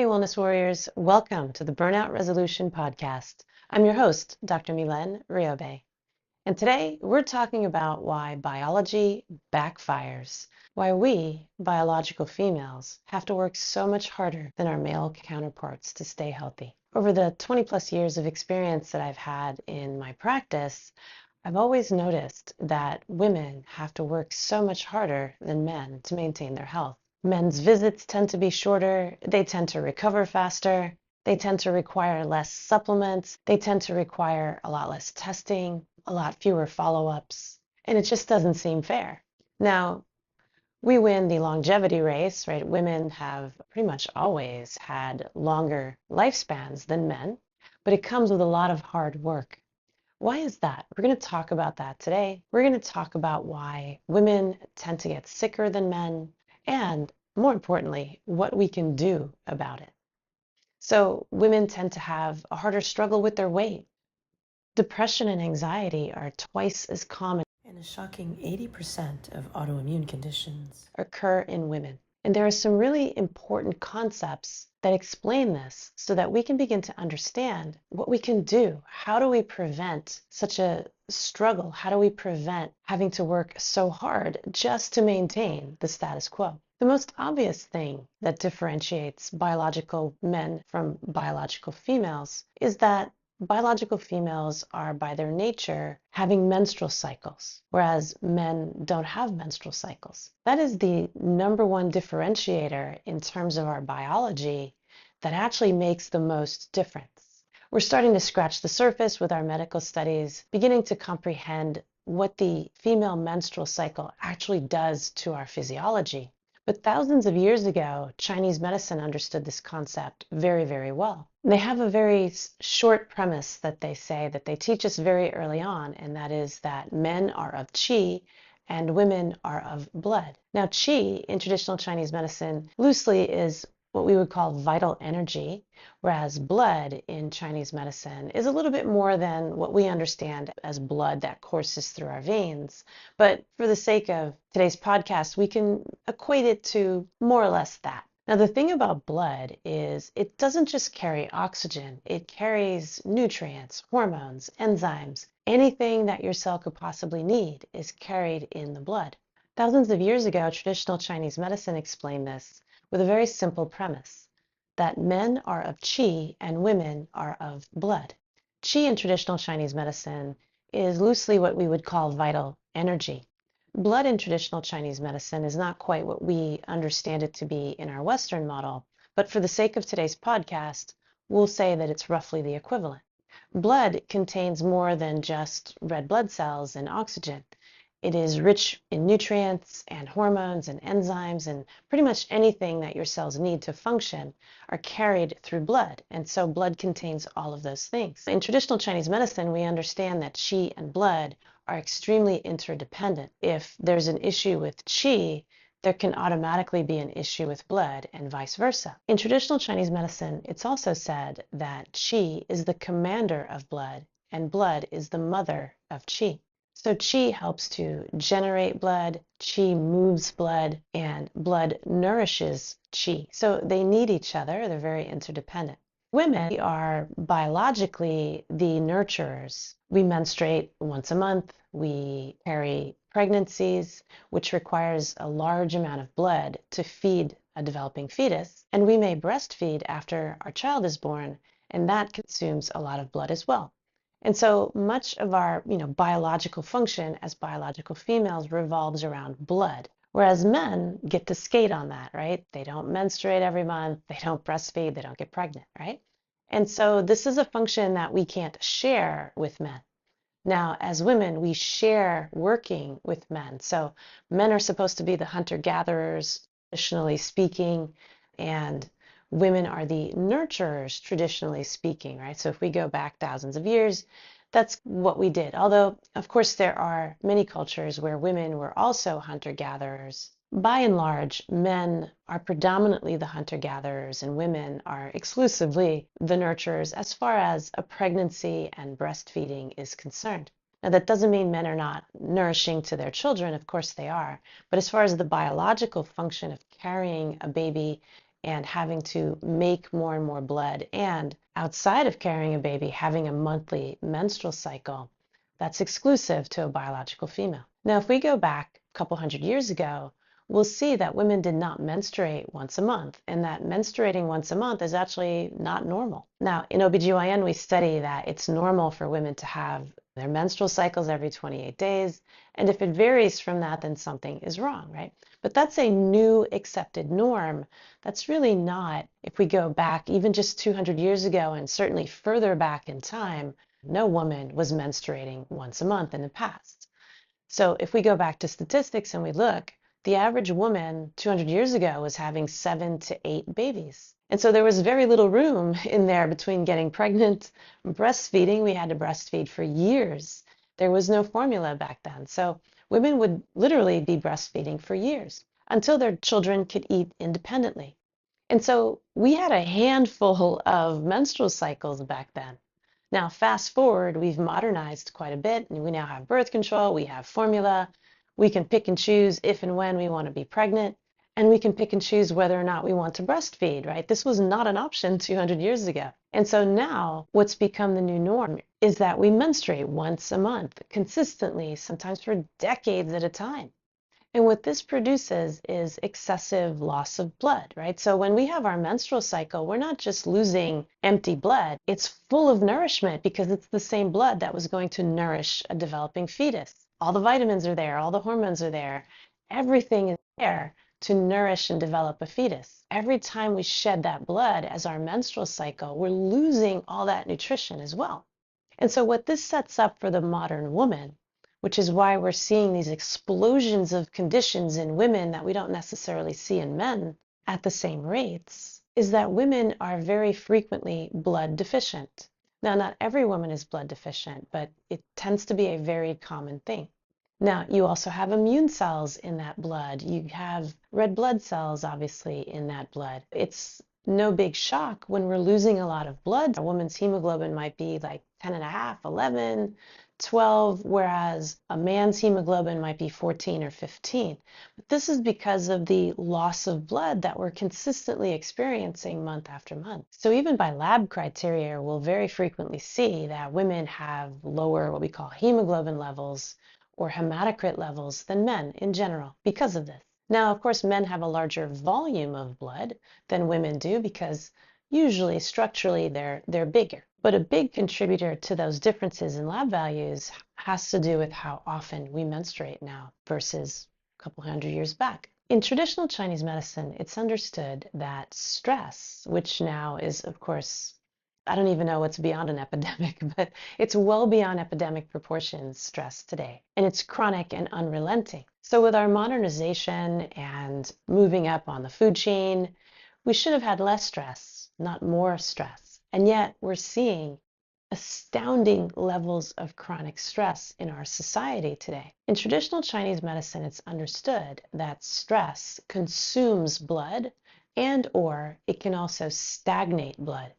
Hey, Wellness Warriors. Welcome to the Burnout Resolution podcast. I'm your host, Dr. Mylaine Riobé. And today we're talking about why biology backfires, why we, biological females, have to work so much harder than our male counterparts to stay healthy. Over the 20 plus years of experience that I've had in my practice, I've always noticed that women have to work so much harder than men to maintain their health. Men's visits tend to be shorter, they tend to recover faster, they tend to require less supplements, they tend to require a lot less testing, a lot fewer follow-ups, and it just doesn't seem fair. Now, we win the longevity race, right? Women have pretty much always had longer lifespans than men, but it comes with a lot of hard work. Why is that? We're going to talk about that today. We're going to talk about why women tend to get sicker than men, and more importantly, what we can do about it. So women tend to have a harder struggle with their weight. Depression and anxiety are twice as common, and a shocking 80% of autoimmune conditions occur in women. And there are some really important concepts that explain this so that we can begin to understand what we can do. How do we prevent such a struggle? How do we prevent having to work so hard just to maintain the status quo? The most obvious thing that differentiates biological men from biological females is that biological females are, by their nature, having menstrual cycles, whereas men don't have menstrual cycles. That is the number one differentiator in terms of our biology that actually makes the most difference. We're starting to scratch the surface with our medical studies, beginning to comprehend what the female menstrual cycle actually does to our physiology. But thousands of years ago, Chinese medicine understood this concept very, very well. They have a very short premise that they say that they teach us very early on, and that is that men are of qi and women are of blood. Now, qi in traditional Chinese medicine loosely is what we would call vital energy, whereas blood in Chinese medicine is a little bit more than what we understand as blood that courses through our veins. But for the sake of today's podcast, we can equate it to more or less that. Now, the thing about blood is it doesn't just carry oxygen, it carries nutrients, hormones, enzymes. Anything that your cell could possibly need is carried in the blood. Thousands of years ago, traditional Chinese medicine explained this with a very simple premise, that men are of qi and women are of blood. Qi in traditional Chinese medicine is loosely what we would call vital energy. Blood in traditional Chinese medicine is not quite what we understand it to be in our Western model, but for the sake of today's podcast, we'll say that it's roughly the equivalent. Blood contains more than just red blood cells and oxygen. It is rich in nutrients and hormones and enzymes, and pretty much anything that your cells need to function are carried through blood. And so blood contains all of those things. In traditional Chinese medicine, we understand that qi and blood are extremely interdependent. If there's an issue with qi, there can automatically be an issue with blood and vice versa. In traditional Chinese medicine, it's also said that qi is the commander of blood and blood is the mother of qi. So qi helps to generate blood, qi moves blood, and blood nourishes qi. So they need each other, they're very interdependent. Women are biologically the nurturers. We menstruate once a month, we carry pregnancies, which requires a large amount of blood to feed a developing fetus, and we may breastfeed after our child is born, and that consumes a lot of blood as well. And so much of our, biological function as biological females revolves around blood, whereas men get to skate on that, right? They don't menstruate every month, they don't breastfeed, they don't get pregnant, right? And so this is a function that we can't share with men. Now, as women, we share working with men. So men are supposed to be the hunter-gatherers, traditionally speaking, and women are the nurturers, traditionally speaking, right? So if we go back thousands of years, that's what we did. Although, of course, there are many cultures where women were also hunter-gatherers. By and large, men are predominantly the hunter-gatherers and women are exclusively the nurturers as far as a pregnancy and breastfeeding is concerned. Now, that doesn't mean men are not nourishing to their children. Of course they are. But as far as the biological function of carrying a baby and having to make more and more blood, and outside of carrying a baby, having a monthly menstrual cycle that's exclusive to a biological female. Now, if we go back a couple hundred years ago, we'll see that women did not menstruate once a month, and that menstruating once a month is actually not normal. Now, in OBGYN, we study that it's normal for women to have their menstrual cycles every 28 days, and if it varies from that, then something is wrong, right? But that's a new accepted norm. That's really not, if we go back even just 200 years ago and certainly further back in time, no woman was menstruating once a month in the past. So if we go back to statistics and we look, the average woman 200 years ago was having 7 to 8 babies. And so there was very little room in there between getting pregnant and breastfeeding. We had to breastfeed for years. There was no formula back then. So women would literally be breastfeeding for years until their children could eat independently. And so we had a handful of menstrual cycles back then. Now, fast forward, we've modernized quite a bit, and we now have birth control, we have formula, we can pick and choose if and when we want to be pregnant, and we can pick and choose whether or not we want to breastfeed, right? This was not an option 200 years ago. And so now what's become the new norm is that we menstruate once a month consistently, sometimes for decades at a time. And what this produces is excessive loss of blood, right? So when we have our menstrual cycle, we're not just losing empty blood. It's full of nourishment because it's the same blood that was going to nourish a developing fetus. All the vitamins are there, all the hormones are there. Everything is there to nourish and develop a fetus. Every time we shed that blood as our menstrual cycle, we're losing all that nutrition as well. And so what this sets up for the modern woman, which is why we're seeing these explosions of conditions in women that we don't necessarily see in men at the same rates, is that women are very frequently blood deficient. Now, not every woman is blood deficient, but it tends to be a very common thing. Now, you also have immune cells in that blood. You have red blood cells, obviously, in that blood. It's no big shock when we're losing a lot of blood. A woman's hemoglobin might be like 10.5, 11, 12, whereas a man's hemoglobin might be 14 or 15. But this is because of the loss of blood that we're consistently experiencing month after month. So even by lab criteria, we'll very frequently see that women have lower what we call hemoglobin levels or hematocrit levels than men in general because of this. Now, of course, men have a larger volume of blood than women do because usually structurally they're bigger. But a big contributor to those differences in lab values has to do with how often we menstruate now versus a couple hundred years back. In traditional Chinese medicine, it's understood that stress, which now is, of course, I don't even know what's beyond an epidemic, but it's well beyond epidemic proportions, stress today. And it's chronic and unrelenting. So with our modernization and moving up on the food chain, we should have had less stress, not more stress. And yet we're seeing astounding levels of chronic stress in our society today. In traditional Chinese medicine, it's understood that stress consumes blood and or it can also stagnate blood.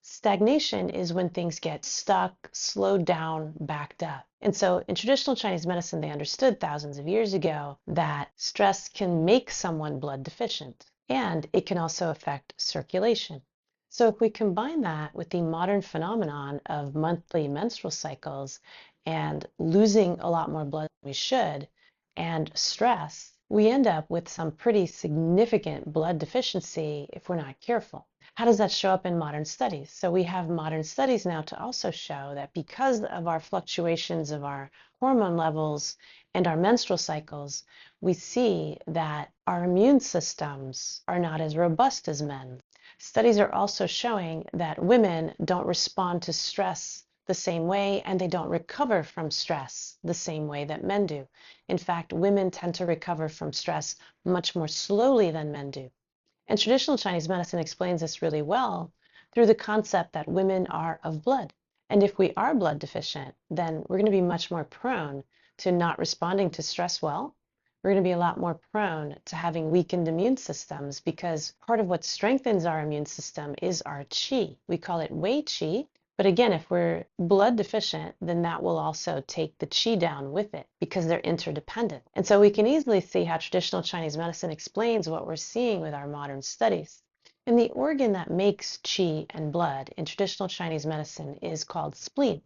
Stagnation is when things get stuck, slowed down, backed up. And so in traditional Chinese medicine, they understood thousands of years ago that stress can make someone blood deficient, and it can also affect circulation. So if we combine that with the modern phenomenon of monthly menstrual cycles and losing a lot more blood than we should, and stress, we end up with some pretty significant blood deficiency if we're not careful. How does that show up in modern studies? So we have modern studies now to also show that because of our fluctuations of our hormone levels and our menstrual cycles, we see that our immune systems are not as robust as men. Studies are also showing that women don't respond to stress the same way, and they don't recover from stress the same way that men do. In fact, women tend to recover from stress much more slowly than men do. And traditional Chinese medicine explains this really well through the concept that women are of blood. And if we are blood deficient, then we're going to be much more prone to not responding to stress well. We're going to be a lot more prone to having weakened immune systems because part of what strengthens our immune system is our qi. We call it wei qi. But again, if we're blood deficient, then that will also take the qi down with it because they're interdependent. And so we can easily see how traditional Chinese medicine explains what we're seeing with our modern studies. And the organ that makes qi and blood in traditional Chinese medicine is called spleen.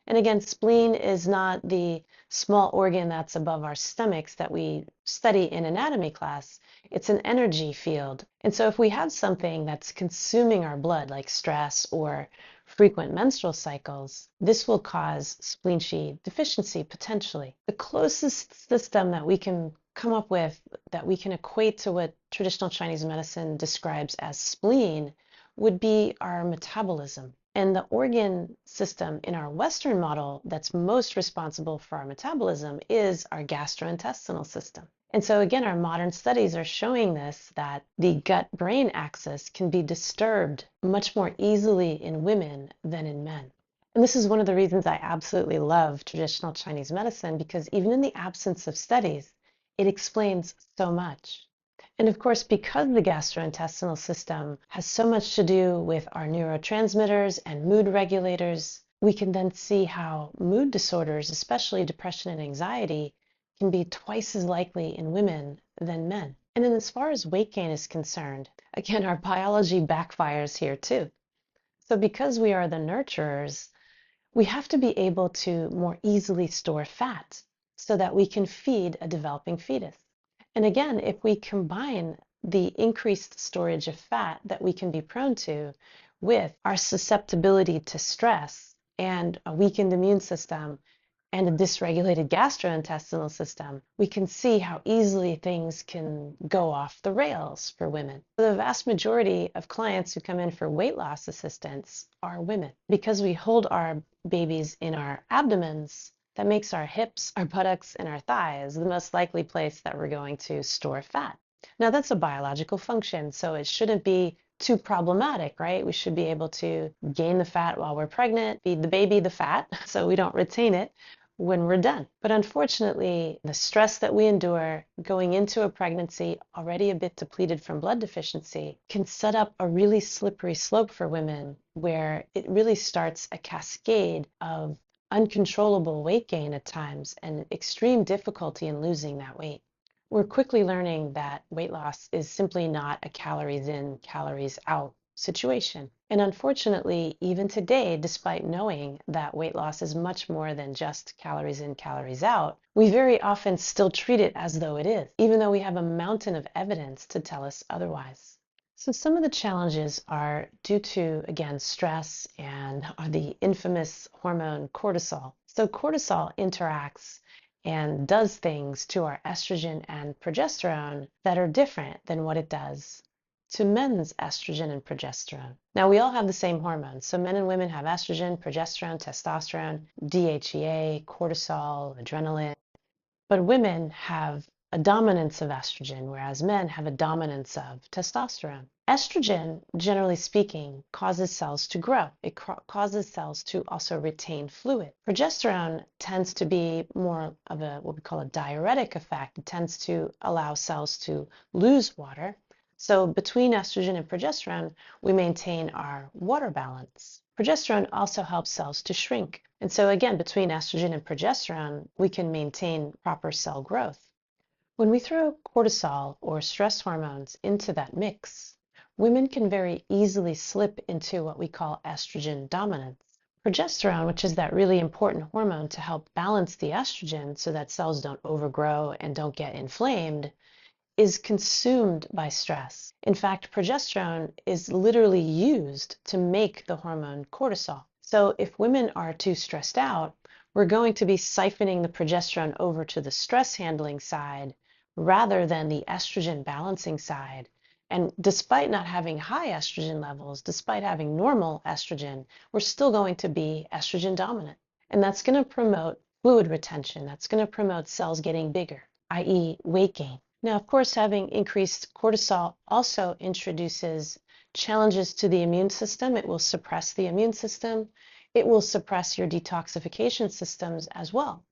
And again, spleen is not the small organ that's above our stomachs that we study in anatomy class. It's an energy field. And so if we have something that's consuming our blood, like stress or frequent menstrual cycles, this will cause spleen qi deficiency potentially. The closest system that we can come up with that we can equate to what traditional Chinese medicine describes as spleen would be our metabolism. And the organ system in our Western model that's most responsible for our metabolism is our gastrointestinal system. And so again, our modern studies are showing this, that the gut-brain axis can be disturbed much more easily in women than in men. And this is one of the reasons I absolutely love traditional Chinese medicine, because even in the absence of studies, it explains so much. And of course, because the gastrointestinal system has so much to do with our neurotransmitters and mood regulators, we can then see how mood disorders, especially depression and anxiety, can be twice as likely in women than men. And then as far as weight gain is concerned, again, our biology backfires here too. So because we are the nurturers, we have to be able to more easily store fat so that we can feed a developing fetus. And again, if we combine the increased storage of fat that we can be prone to with our susceptibility to stress and a weakened immune system and a dysregulated gastrointestinal system, we can see how easily things can go off the rails for women. The vast majority of clients who come in for weight loss assistance are women. Because we hold our babies in our abdomens, that makes our hips, our buttocks, and our thighs the most likely place that we're going to store fat. Now, that's a biological function, so it shouldn't be too problematic, right? We should be able to gain the fat while we're pregnant, feed the baby the fat so we don't retain it when we're done. But unfortunately, the stress that we endure going into a pregnancy already a bit depleted from blood deficiency can set up a really slippery slope for women, where it really starts a cascade of uncontrollable weight gain at times and extreme difficulty in losing that weight. We're quickly learning that weight loss is simply not a calories in, calories out situation. And unfortunately, even today, despite knowing that weight loss is much more than just calories in, calories out, we very often still treat it as though it is, even though we have a mountain of evidence to tell us otherwise. So some of the challenges are due to, again, stress and the infamous hormone cortisol. So cortisol interacts and does things to our estrogen and progesterone that are different than what it does to men's estrogen and progesterone. Now, we all have the same hormones. So men and women have estrogen, progesterone, testosterone, DHEA, cortisol, adrenaline. But women have a dominance of estrogen, whereas men have a dominance of testosterone. Estrogen, generally speaking, causes cells to grow. It causes cells to also retain fluid. Progesterone tends to be more of a what we call a diuretic effect. It tends to allow cells to lose water. So between estrogen and progesterone, we maintain our water balance. Progesterone also helps cells to shrink. And so again, between estrogen and progesterone, we can maintain proper cell growth. When we throw cortisol or stress hormones into that mix, women can very easily slip into what we call estrogen dominance. Progesterone, which is that really important hormone to help balance the estrogen so that cells don't overgrow and don't get inflamed, is consumed by stress. In fact, progesterone is literally used to make the hormone cortisol. So if women are too stressed out, we're going to be siphoning the progesterone over to the stress handling side rather than the estrogen balancing side. And despite not having high estrogen levels, despite having normal estrogen, we're still going to be estrogen dominant. And that's going to promote fluid retention. That's going to promote cells getting bigger, i.e. weight gain. Now, of course, having increased cortisol also introduces challenges to the immune system. It will suppress the immune system. It will suppress your detoxification systems as well.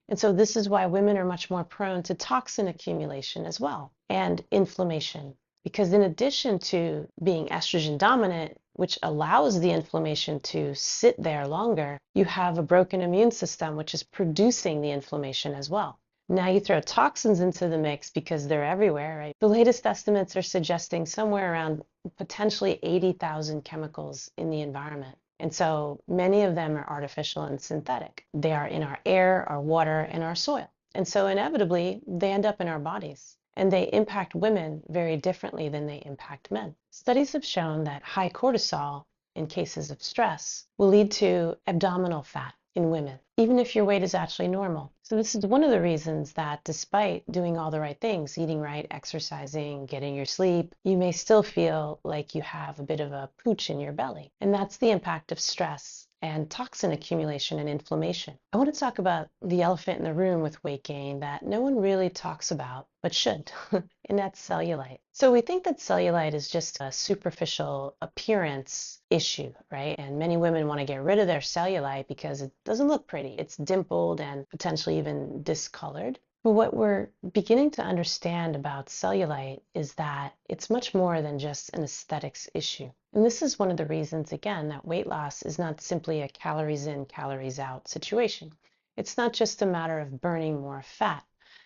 And so this is why women are much more prone to toxin accumulation as well, and inflammation. Because in addition to being estrogen dominant, which allows the inflammation to sit there longer, you have a broken immune system, which is producing the inflammation as well. Now you throw toxins into the mix because they're everywhere, right? The latest estimates are suggesting somewhere around potentially 80,000 chemicals in the environment. And so many of them are artificial and synthetic. They are in our air, our water, and our soil. And so inevitably, they end up in our bodies. And they impact women very differently than they impact men. Studies have shown that high cortisol in cases of stress will lead to abdominal fat in women, even if your weight is actually normal. So this is one of the reasons that despite doing all the right things, eating right, exercising, getting your sleep, you may still feel like you have a bit of a pooch in your belly. And that's the impact of stress and toxin accumulation and inflammation. I want to talk about the elephant in the room with weight gain that no one really talks about, but should, and that's cellulite. So we think that cellulite is just a superficial appearance issue, right? And many women want to get rid of their cellulite because it doesn't look pretty. It's dimpled and potentially even discolored. But what we're beginning to understand about cellulite is that it's much more than just an aesthetics issue. And this is one of the reasons, again, that weight loss is not simply a calories in, calories out situation. It's not just a matter of burning more fat.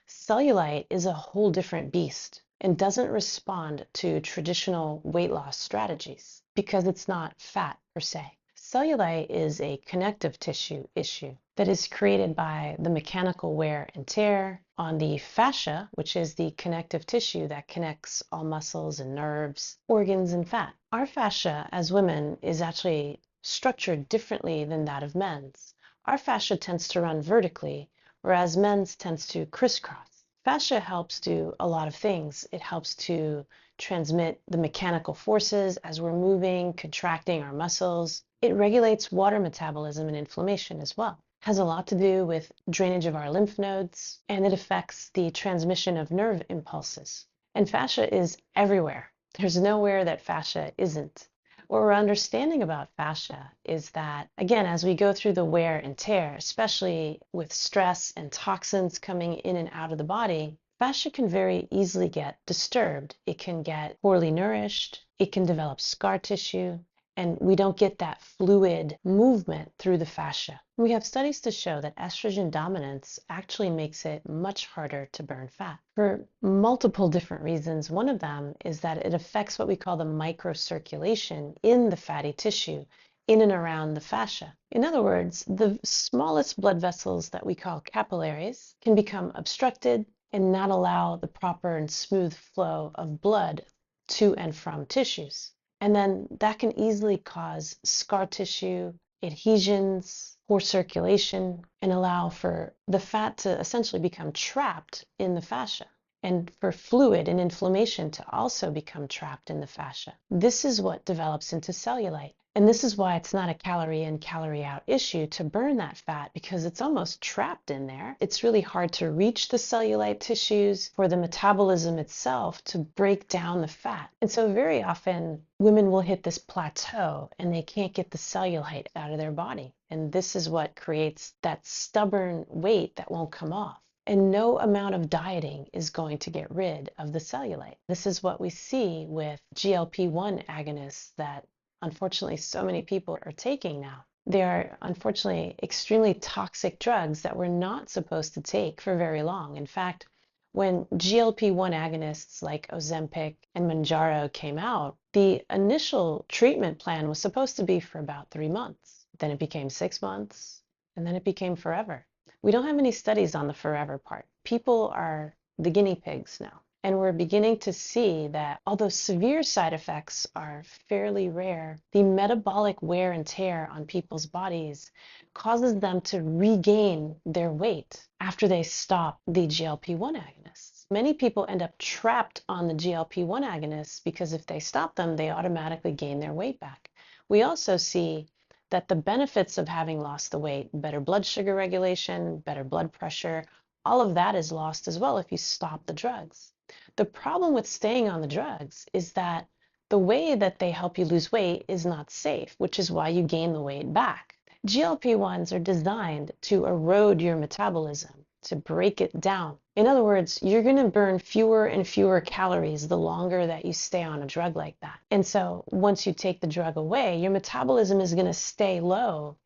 Cellulite is a whole different beast and doesn't respond to traditional weight loss strategies because it's not fat per se. Cellulite is a connective tissue issue that is created by the mechanical wear and tear on the fascia, which is the connective tissue that connects all muscles and nerves, organs, and fat. Our fascia as women is actually structured differently than that of men's. Our fascia tends to run vertically, whereas men's tends to crisscross. Fascia helps do a lot of things. It helps to transmit the mechanical forces as we're moving, contracting our muscles. It regulates water metabolism and inflammation as well. It has a lot to do with drainage of our lymph nodes, and it affects the transmission of nerve impulses. And fascia is everywhere. There's nowhere that fascia isn't. What we're understanding about fascia is that, again, as we go through the wear and tear, especially with stress and toxins coming in and out of the body, fascia can very easily get disturbed. It can get poorly nourished. It can develop scar tissue. And we don't get that fluid movement through the fascia. We have studies to show that estrogen dominance actually makes it much harder to burn fat for multiple different reasons. One of them is that it affects what we call the microcirculation in the fatty tissue in and around the fascia. In other words, the smallest blood vessels that we call capillaries can become obstructed and not allow the proper and smooth flow of blood to and from tissues. And then that can easily cause scar tissue, adhesions, poor circulation, and allow for the fat to essentially become trapped in the fascia, and for fluid and inflammation to also become trapped in the fascia. This is what develops into cellulite. And this is why it's not a calorie in, calorie out issue to burn that fat, because it's almost trapped in there. It's really hard to reach the cellulite tissues for the metabolism itself to break down the fat. And so very often women will hit this plateau and they can't get the cellulite out of their body. And this is what creates that stubborn weight that won't come off. And no amount of dieting is going to get rid of the cellulite. This is what we see with GLP-1 agonists that unfortunately so many people are taking now. They are unfortunately extremely toxic drugs that we're not supposed to take for very long. In fact, when GLP-1 agonists like Ozempic and Mounjaro came out, the initial treatment plan was supposed to be for about 3 months. Then it became 6 months, and then it became forever. We don't have any studies on the forever part. People are the guinea pigs now. And we're beginning to see that although severe side effects are fairly rare, the metabolic wear and tear on people's bodies causes them to regain their weight after they stop the GLP-1 agonists. Many people end up trapped on the GLP-1 agonists because if they stop them, they automatically gain their weight back. We also see that the benefits of having lost the weight, better blood sugar regulation, better blood pressure, all of that is lost as well if you stop the drugs. The problem with staying on the drugs is that the way that they help you lose weight is not safe, which is why you gain the weight back. GLP-1s are designed to erode your metabolism, to break it down. In other words, you're going to burn fewer and fewer calories the longer that you stay on a drug like that. And so once you take the drug away, your metabolism is going to stay low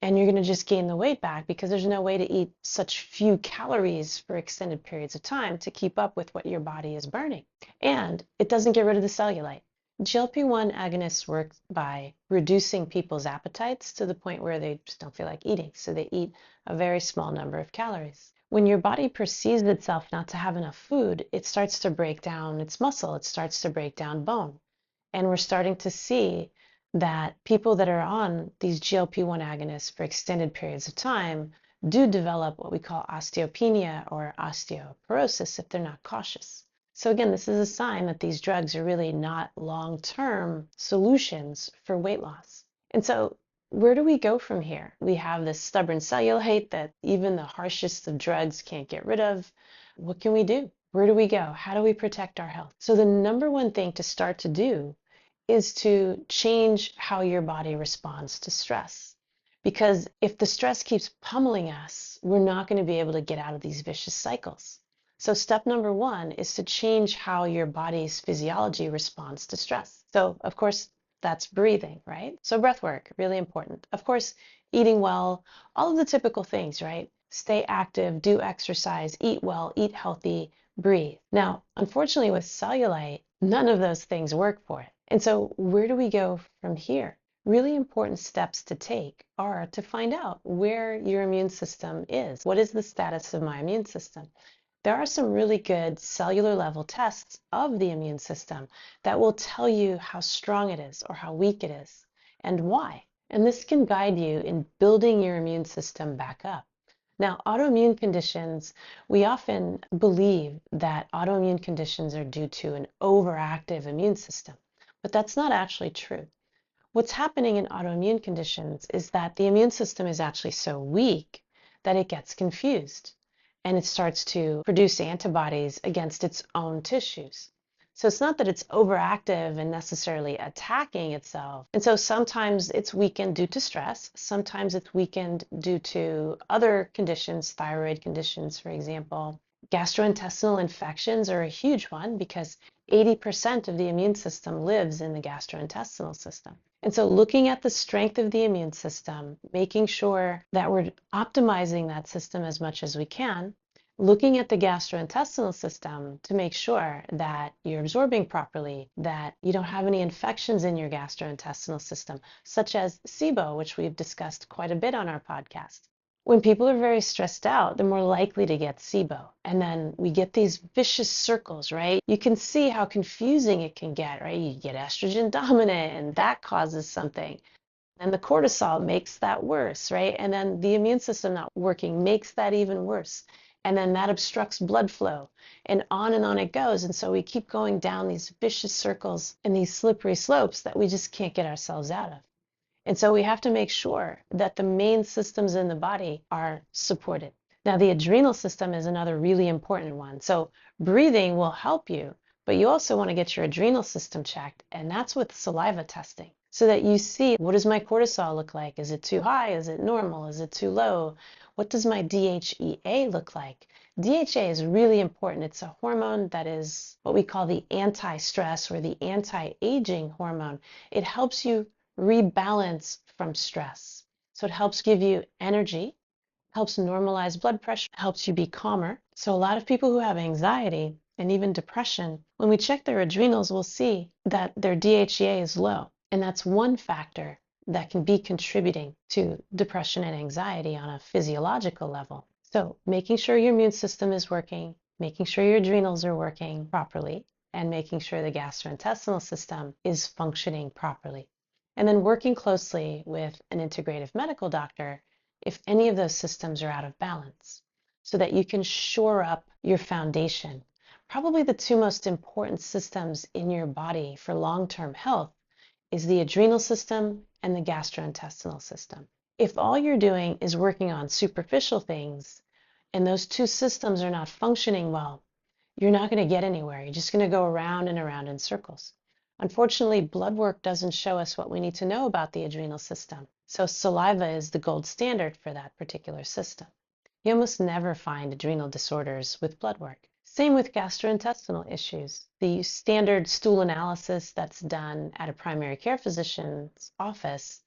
and you're going to just gain the weight back because there's no way to eat such few calories for extended periods of time to keep up with what your body is burning. And it doesn't get rid of the cellulite. GLP-1 agonists work by reducing people's appetites to the point where they just don't feel like eating, so they eat a very small number of calories. When your body perceives itself not to have enough food, it starts to break down its muscle, it starts to break down bone. And we're starting to see that people that are on these GLP-1 agonists for extended periods of time do develop what we call osteopenia or osteoporosis if they're not cautious. So again, this is a sign that these drugs are really not long-term solutions for weight loss. And so where do we go from here? We have this stubborn cellulite that even the harshest of drugs can't get rid of. What can we do? Where do we go? How do we protect our health? So the number one thing to start to do is to change how your body responds to stress. Because if the stress keeps pummeling us, we're not going to be able to get out of these vicious cycles. So step number one is to change how your body's physiology responds to stress. So of course, that's breathing, right? So breath work, really important. Of course, eating well, all of the typical things, right? Stay active, do exercise, eat well, eat healthy, breathe. Now, unfortunately with cellulite, none of those things work for it. And so where do we go from here? Really important steps to take are to find out where your immune system is. What is the status of my immune system? There are some really good cellular level tests of the immune system that will tell you how strong it is or how weak it is and why. And this can guide you in building your immune system back up. Now, autoimmune conditions, we often believe that autoimmune conditions are due to an overactive immune system, but that's not actually true. What's happening in autoimmune conditions is that the immune system is actually so weak that it gets confused and it starts to produce antibodies against its own tissues. So it's not that it's overactive and necessarily attacking itself. And so sometimes it's weakened due to stress. Sometimes it's weakened due to other conditions, thyroid conditions, for example. Gastrointestinal infections are a huge one because 80% of the immune system lives in the gastrointestinal system. And so looking at the strength of the immune system, making sure that we're optimizing that system as much as we can, looking at the gastrointestinal system to make sure that you're absorbing properly, that you don't have any infections in your gastrointestinal system, such as SIBO, which we've discussed quite a bit on our podcast. When people are very stressed out, they're more likely to get SIBO. And then we get these vicious circles, right? You can see how confusing it can get, right? You get estrogen dominant and that causes something. And the cortisol makes that worse, right? And then the immune system not working makes that even worse. And then that obstructs blood flow and on it goes. And so we keep going down these vicious circles and these slippery slopes that we just can't get ourselves out of. And so we have to make sure that the main systems in the body are supported. Now, the adrenal system is another really important one. So breathing will help you, but you also want to get your adrenal system checked, and that's with saliva testing, so that you see, what does my cortisol look like? Is it too high? Is it normal? Is it too low? What does my DHEA look like? DHA is really important. It's a hormone that is what we call the anti-stress or the anti-aging hormone. It helps you rebalance from stress. So it helps give you energy, helps normalize blood pressure, helps you be calmer. So a lot of people who have anxiety and even depression, when we check their adrenals, we'll see that their DHEA is low. And that's one factor that can be contributing to depression and anxiety on a physiological level. So making sure your immune system is working, making sure your adrenals are working properly, and making sure the gastrointestinal system is functioning properly. And then working closely with an integrative medical doctor if any of those systems are out of balance, so that you can shore up your foundation. Probably the two most important systems in your body for long-term health is the adrenal system and the gastrointestinal system. If all you're doing is working on superficial things and those two systems are not functioning well, you're not going to get anywhere. You're just going to go around and around in circles. Unfortunately, blood work doesn't show us what we need to know about the adrenal system. So saliva is the gold standard for that particular system. You almost never find adrenal disorders with blood work. Same with gastrointestinal issues. The standard stool analysis that's done at a primary care physician's office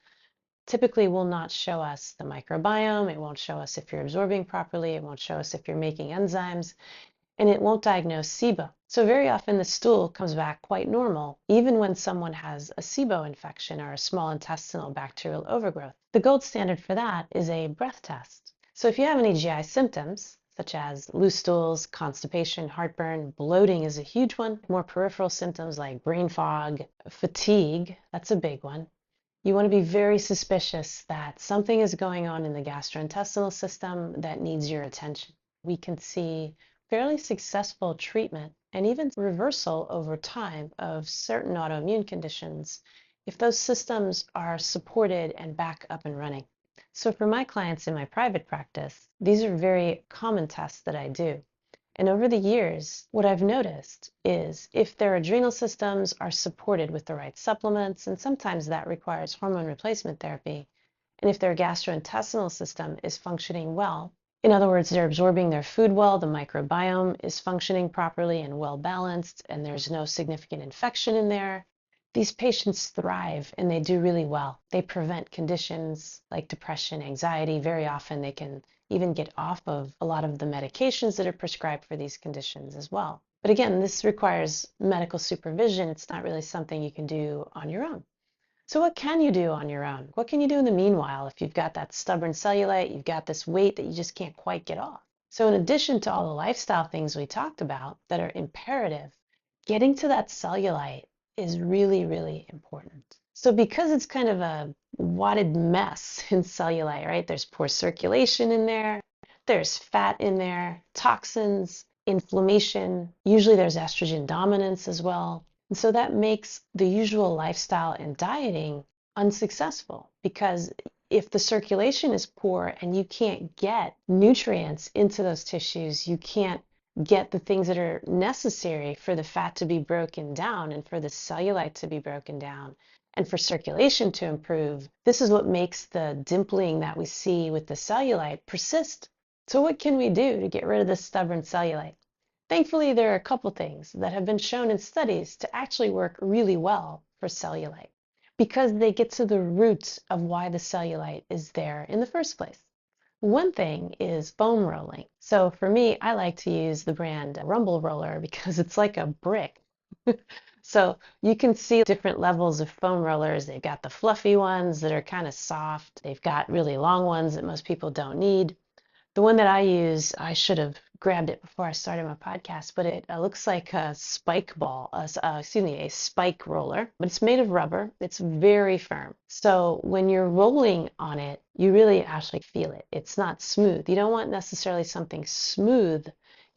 typically will not show us the microbiome. It won't show us if you're absorbing properly. It won't show us if you're making enzymes, and it won't diagnose SIBO. So very often the stool comes back quite normal, even when someone has a SIBO infection or a small intestinal bacterial overgrowth. The gold standard for that is a breath test. So if you have any GI symptoms, such as loose stools, constipation, heartburn, bloating is a huge one, more peripheral symptoms like brain fog, fatigue, that's a big one. You want to be very suspicious that something is going on in the gastrointestinal system that needs your attention. We can see fairly successful treatment and even reversal over time of certain autoimmune conditions if those systems are supported and back up and running. So for my clients in my private practice, these are very common tests that I do. And over the years, what I've noticed is if their adrenal systems are supported with the right supplements, and sometimes that requires hormone replacement therapy, and if their gastrointestinal system is functioning well, in other words, they're absorbing their food well, the microbiome is functioning properly and well balanced, and there's no significant infection in there, these patients thrive and they do really well. They prevent conditions like depression, anxiety. Very often they can even get off of a lot of the medications that are prescribed for these conditions as well. But again, this requires medical supervision. It's not really something you can do on your own. So what can you do on your own? What can you do in the meanwhile if you've got that stubborn cellulite, you've got this weight that you just can't quite get off? So in addition to all the lifestyle things we talked about that are imperative, getting to that cellulite is really, really important. So because it's kind of a wadded mess in cellulite, right? There's poor circulation in there, there's fat in there, toxins, inflammation. Usually there's estrogen dominance as well. And so that makes the usual lifestyle and dieting unsuccessful because if the circulation is poor and you can't get nutrients into those tissues, you can't get the things that are necessary for the fat to be broken down and for the cellulite to be broken down and for circulation to improve. This is what makes the dimpling that we see with the cellulite persist. So what can we do to get rid of this stubborn cellulite? Thankfully, there are a couple things that have been shown in studies to actually work really well for cellulite because they get to the root of why the cellulite is there in the first place. One thing is foam rolling. So for me, I like to use the brand Rumble Roller because it's like a brick. So you can see different levels of foam rollers. They've got the fluffy ones that are kind of soft. They've got really long ones that most people don't need. The one that I use, I should have grabbed it before I started my podcast, but it looks like a spike ball, a spike roller, but it's made of rubber. It's very firm. So when you're rolling on it, you really actually feel it. It's not smooth. You don't want necessarily something smooth.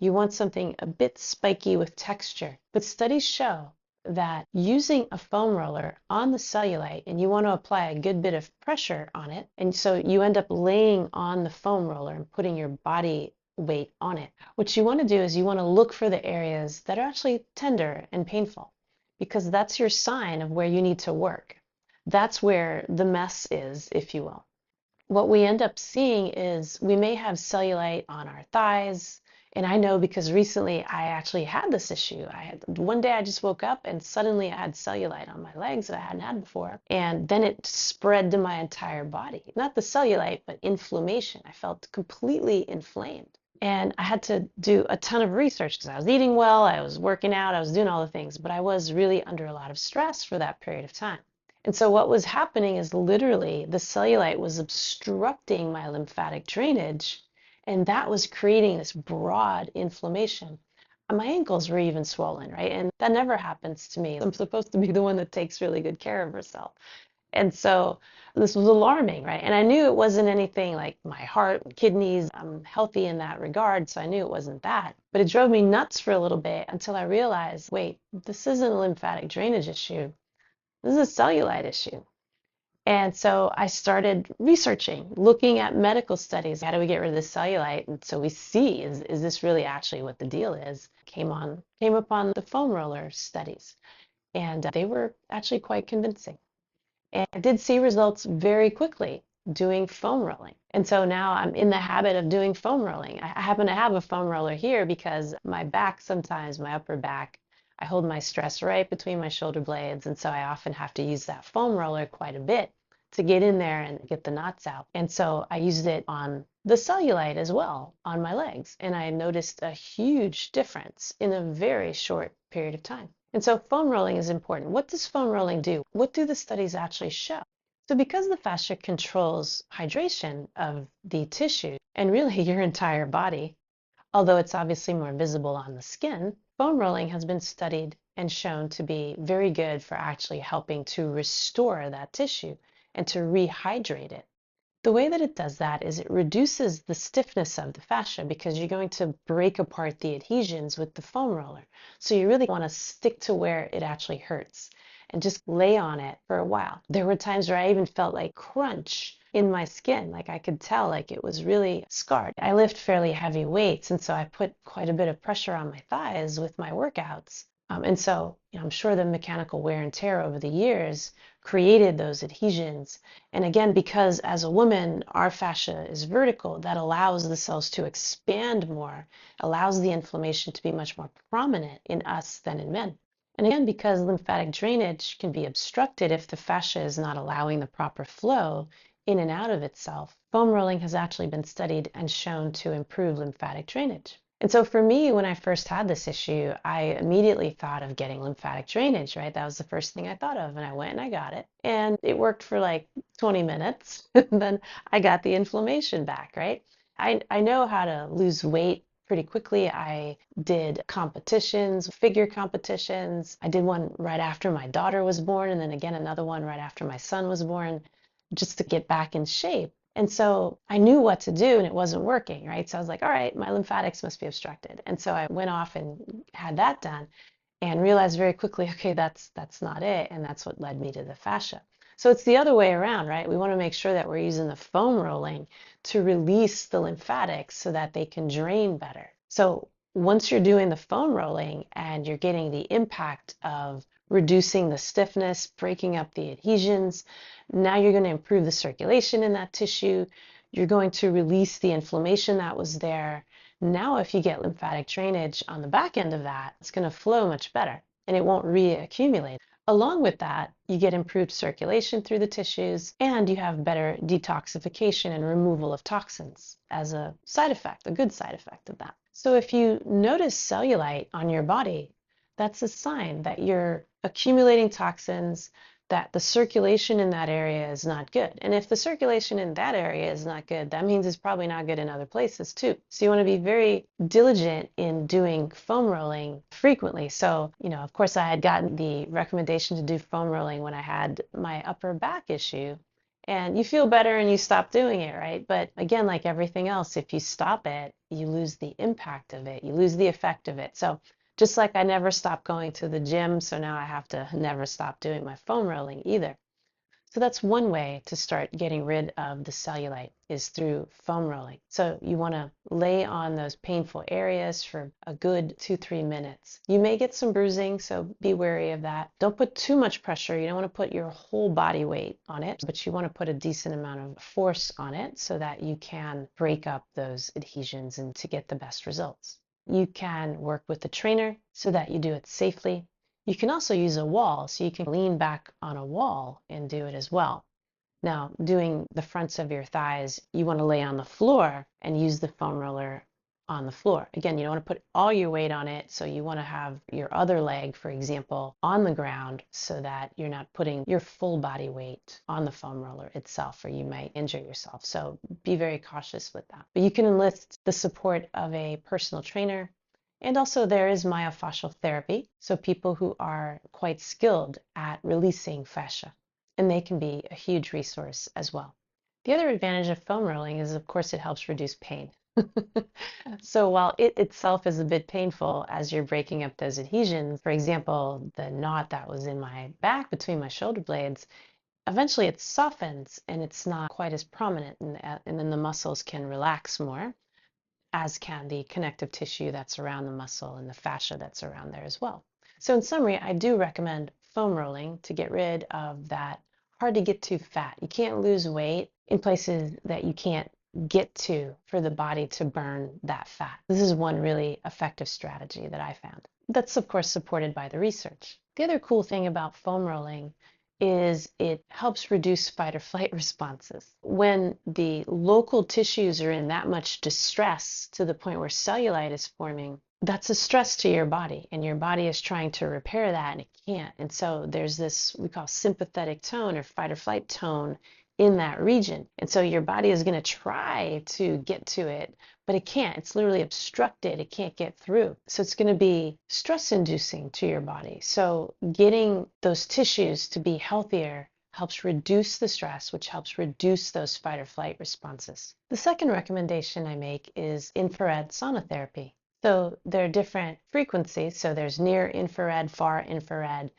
You want something a bit spiky with texture. But studies show that using a foam roller on the cellulite, and you want to apply a good bit of pressure on it, and so you end up laying on the foam roller and putting your body weight on it. What you want to do is you want to look for the areas that are actually tender and painful because that's your sign of where you need to work. That's where the mess is, if you will. What we end up seeing is we may have cellulite on our thighs. And I know because recently I actually had this issue. One day I just woke up and suddenly I had cellulite on my legs that I hadn't had before. And then it spread to my entire body. Not the cellulite, but inflammation. I felt completely inflamed. And I had to do a ton of research because I was eating well, I was working out, I was doing all the things, but I was really under a lot of stress for that period of time. And so what was happening is literally the cellulite was obstructing my lymphatic drainage. And that was creating this broad inflammation. And my ankles were even swollen, right? And that never happens to me. I'm supposed to be the one that takes really good care of herself. And so this was alarming, right? And I knew it wasn't anything like my heart and kidneys. I'm healthy in that regard, so I knew it wasn't that. But it drove me nuts for a little bit until I realized, wait, this isn't a lymphatic drainage issue. This is a cellulite issue. And so I started researching, looking at medical studies. How do we get rid of the cellulite? And so we see, is this really actually what the deal is? Came upon the foam roller studies, and they were actually quite convincing. And I did see results very quickly doing foam rolling. And so now I'm in the habit of doing foam rolling. I happen to have a foam roller here because my back sometimes, my upper back, I hold my stress right between my shoulder blades. And so I often have to use that foam roller quite a bit to get in there and get the knots out. And so I used it on the cellulite as well on my legs. And I noticed a huge difference in a very short period of time. And so foam rolling is important. What does foam rolling do? What do the studies actually show? So because the fascia controls hydration of the tissue and really your entire body, although it's obviously more visible on the skin, foam rolling has been studied and shown to be very good for actually helping to restore that tissue and to rehydrate it. The way that it does that is it reduces the stiffness of the fascia because you're going to break apart the adhesions with the foam roller. So you really want to stick to where it actually hurts and just lay on it for a while. There were times where I even felt like crunch in my skin, like I could tell like it was really scarred. I lift fairly heavy weights, and so I put quite a bit of pressure on my thighs with my workouts. And so I'm sure the mechanical wear and tear over the years created those adhesions. And again, because as a woman, our fascia is vertical, that allows the cells to expand more, allows the inflammation to be much more prominent in us than in men. And again, because lymphatic drainage can be obstructed if the fascia is not allowing the proper flow in and out of itself, foam rolling has actually been studied and shown to improve lymphatic drainage. And so for me, when I first had this issue, I immediately thought of getting lymphatic drainage, right? That was the first thing I thought of. And I went and I got it. And it worked for like 20 minutes. And then I got the inflammation back, right? I know how to lose weight pretty quickly. I did competitions, figure competitions. I did one right after my daughter was born, and then again another one right after my son was born, just to get back in shape. And so I knew what to do and it wasn't working, right? So I was like, all right, my lymphatics must be obstructed. And so I went off and had that done and realized very quickly, okay, that's not it. And that's what led me to the fascia. So it's the other way around, right? We want to make sure that we're using the foam rolling to release the lymphatics so that they can drain better. So once you're doing the foam rolling and you're getting the impact of reducing the stiffness, breaking up the adhesions, now you're going to improve the circulation in that tissue. You're going to release the inflammation that was there. Now, if you get lymphatic drainage on the back end of that, it's going to flow much better and it won't reaccumulate. Along with that, you get improved circulation through the tissues and you have better detoxification and removal of toxins as a side effect, a good side effect of that. So if you notice cellulite on your body, that's a sign that you're accumulating toxins, that the circulation in that area is not good. And if the circulation in that area is not good, that means it's probably not good in other places too. So you want to be very diligent in doing foam rolling frequently. So, of course, I had gotten the recommendation to do foam rolling when I had my upper back issue. And you feel better and you stop doing it, right? But again, like everything else, if you stop it, you lose the impact of it, you lose the effect of it. So just like I never stopped going to the gym, so now I have to never stop doing my foam rolling either. So that's one way to start getting rid of the cellulite is through foam rolling. So you want to lay on those painful areas for a good 2-3 minutes. You may get some bruising, so be wary of that. Don't put too much pressure. You don't want to put your whole body weight on it, but you want to put a decent amount of force on it so that you can break up those adhesions and to get the best results. You can work with the trainer so that you do it safely. You can also use a wall, so you can lean back on a wall and do it as well. Now, doing the fronts of your thighs, you want to lay on the floor and use the foam roller on the floor. Again, you don't want to put all your weight on it, so you want to have your other leg, for example, on the ground so that you're not putting your full body weight on the foam roller itself, or you might injure yourself. So be very cautious with that. But you can enlist the support of a personal trainer. And also there is myofascial therapy, so people who are quite skilled at releasing fascia, and they can be a huge resource as well. The other advantage of foam rolling is, of course, it helps reduce pain. So while it itself is a bit painful as you're breaking up those adhesions, for example, the knot that was in my back between my shoulder blades, eventually it softens and it's not quite as prominent, and then the muscles can relax more, as can the connective tissue that's around the muscle and the fascia that's around there as well. So in summary, I do recommend foam rolling to get rid of that hard to get to fat. You can't lose weight in places that you can't get to for the body to burn that fat. This is one really effective strategy that I found. That's of course supported by the research. The other cool thing about foam rolling is it helps reduce fight or flight responses. When the local tissues are in that much distress to the point where cellulite is forming, that's a stress to your body, and your body is trying to repair that and it can't. And so there's this we call sympathetic tone or fight or flight tone in that region. And so your body is going to try to get to it, but it can't. It's literally obstructed. It can't get through. So it's going to be stress inducing to your body. So getting those tissues to be healthier helps reduce the stress, which helps reduce those fight or flight responses. The second recommendation I make is infrared sauna therapy. So there are different frequencies. So there's near infrared, far infrared.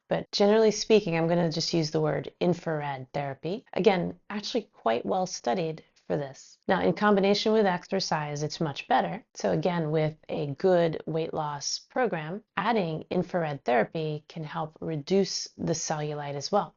But generally speaking, I'm going to just use the word infrared therapy. Again, actually quite well studied for this. Now, in combination with exercise, it's much better. So again, with a good weight loss program, adding infrared therapy can help reduce the cellulite as well.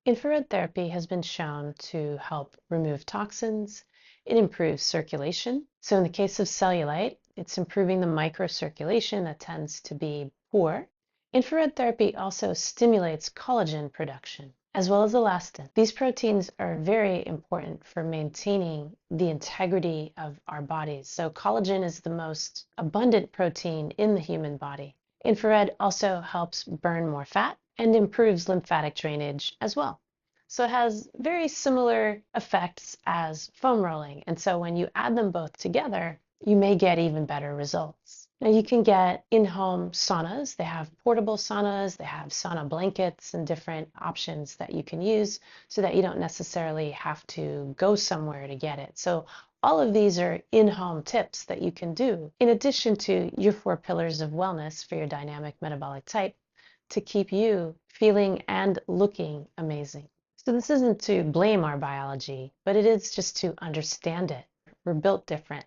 Infrared therapy has been shown to help remove toxins. It improves circulation. So in the case of cellulite, it's improving the microcirculation that tends to be poor. Infrared therapy also stimulates collagen production, as well as elastin. These proteins are very important for maintaining the integrity of our bodies. So collagen is the most abundant protein in the human body. Infrared also helps burn more fat and improves lymphatic drainage as well. So it has very similar effects as foam rolling. And so when you add them both together, you may get even better results. Now you can get in-home saunas. They have portable saunas, they have sauna blankets and different options that you can use so that you don't necessarily have to go somewhere to get it. So all of these are in-home tips that you can do in addition to your 4 pillars of wellness for your dynamic metabolic type to keep you feeling and looking amazing. So this isn't to blame our biology, but it is just to understand it. We're built different.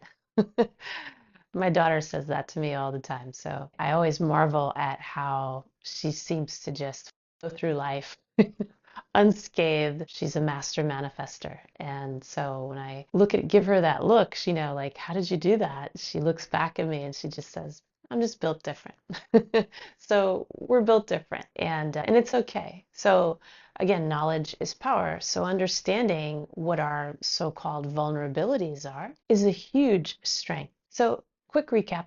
My daughter says that to me all the time. So I always marvel at how she seems to just go through life unscathed. She's a master manifester. And so when I give her that look, like, how did you do that? She looks back at me and she just says, I'm just built different. So we're built different and it's okay. So again, knowledge is power. So understanding what our so-called vulnerabilities are is a huge strength. So quick recap.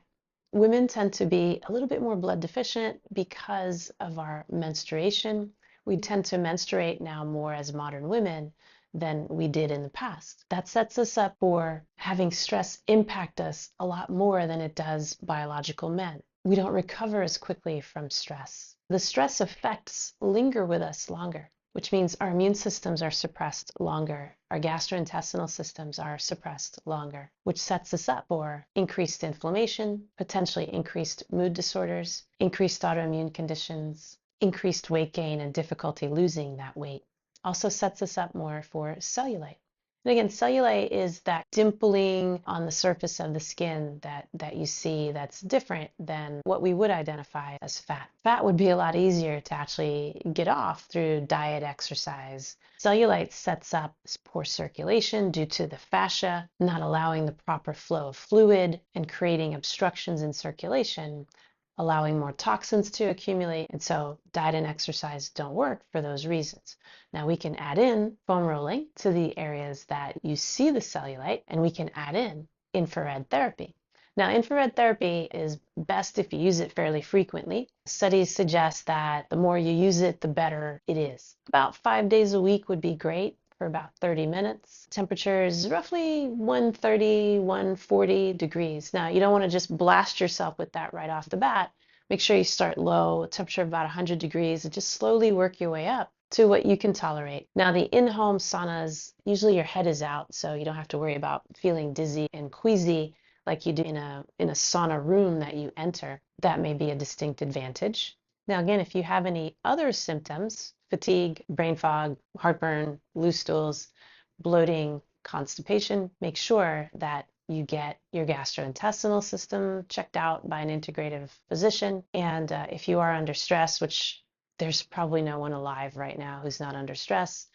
Women tend to be a little bit more blood deficient because of our menstruation. We tend to menstruate now more as modern women than we did in the past. That sets us up for having stress impact us a lot more than it does biological men. We don't recover as quickly from stress. The stress effects linger with us longer, which means our immune systems are suppressed longer. Our gastrointestinal systems are suppressed longer, which sets us up for increased inflammation, potentially increased mood disorders, increased autoimmune conditions, increased weight gain and difficulty losing that weight. Also sets us up more for cellulite. And again, cellulite is that dimpling on the surface of the skin that you see that's different than what we would identify as fat. Fat would be a lot easier to actually get off through diet, exercise. Cellulite sets up poor circulation due to the fascia not allowing the proper flow of fluid and creating obstructions in circulation, allowing more toxins to accumulate. And so diet and exercise don't work for those reasons. Now we can add in foam rolling to the areas that you see the cellulite, and we can add in infrared therapy. Now, infrared therapy is best if you use it fairly frequently. Studies suggest that the more you use it, the better it is. About 5 days a week would be great for about 30 minutes. Temperature is roughly 130, 140 degrees. Now, you don't want to just blast yourself with that right off the bat. Make sure you start low, temperature of about 100 degrees, and just slowly work your way up to what you can tolerate. Now, the in-home saunas, usually your head is out, so you don't have to worry about feeling dizzy and queasy like you do in a sauna room that you enter. That may be a distinct advantage. Now, again, if you have any other symptoms, fatigue, brain fog, heartburn, loose stools, bloating, constipation, make sure that you get your gastrointestinal system checked out by an integrative physician. And if you are under stress, which there's probably no one alive right now who's not under stress,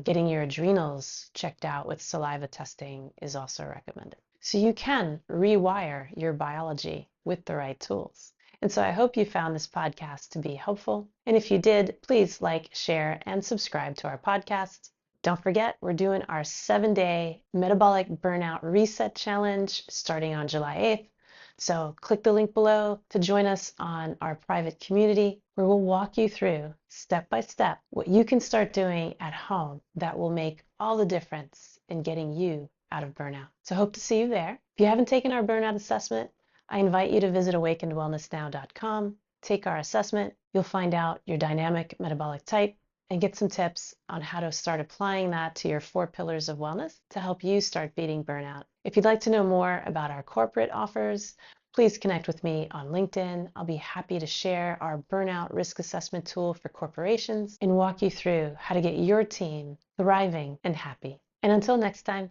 getting your adrenals checked out with saliva testing is also recommended. So you can rewire your biology with the right tools. And so I hope you found this podcast to be helpful. And if you did, please like, share, and subscribe to our podcast. Don't forget, we're doing our 7-day Metabolic Burnout Reset Challenge starting on July 8th. So click the link below to join us on our private community where we'll walk you through step by step what you can start doing at home that will make all the difference in getting you out of burnout. So hope to see you there. If you haven't taken our burnout assessment, I invite you to visit awakenedwellnessnow.com, take our assessment. You'll find out your dynamic metabolic type and get some tips on how to start applying that to your 4 pillars of wellness to help you start beating burnout. If you'd like to know more about our corporate offers, please connect with me on LinkedIn. I'll be happy to share our burnout risk assessment tool for corporations and walk you through how to get your team thriving and happy. And until next time,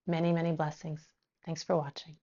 many, many blessings. Thanks for watching.